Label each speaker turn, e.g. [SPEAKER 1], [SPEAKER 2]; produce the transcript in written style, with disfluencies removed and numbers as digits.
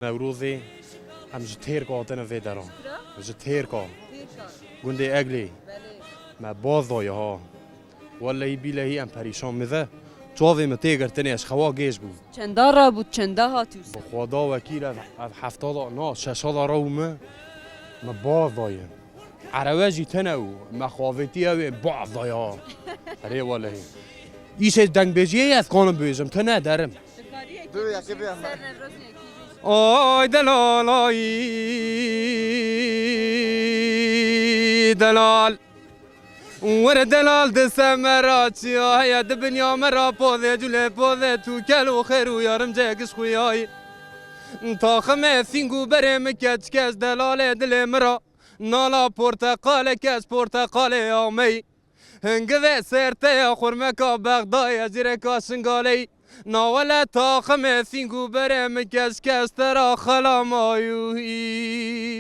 [SPEAKER 1] نوروزی هم جتیر کاتن وی درام جتیر کا گنده اگلی ما بازای ها والله بیلهی ام پریشان میزه جوابی متیگر تنیش خوا گیش بود
[SPEAKER 2] چنده را بود چنده هاتوس
[SPEAKER 1] خدا وکیل از 70 نه 60 رومه ما بازای عرواجی تنو مخاوتی او بازای ها اره والله ایش دنگ بیجی از قانون بیجم تنه درم آی دلال آی دلال ور دلال دست مرا چیای دنیا مرا پوده جل پوده تو کلو خیرو یارم جگش خویای تا خمه سینگو برم کچ کس دلال دل مرا نالا پرتقال کس پرتقال آمی هنگوه سرته خورمکا بغدای زیرکا سنگالی ناوله تا خمه سینگو برم کس کس ترا خلا مایوهی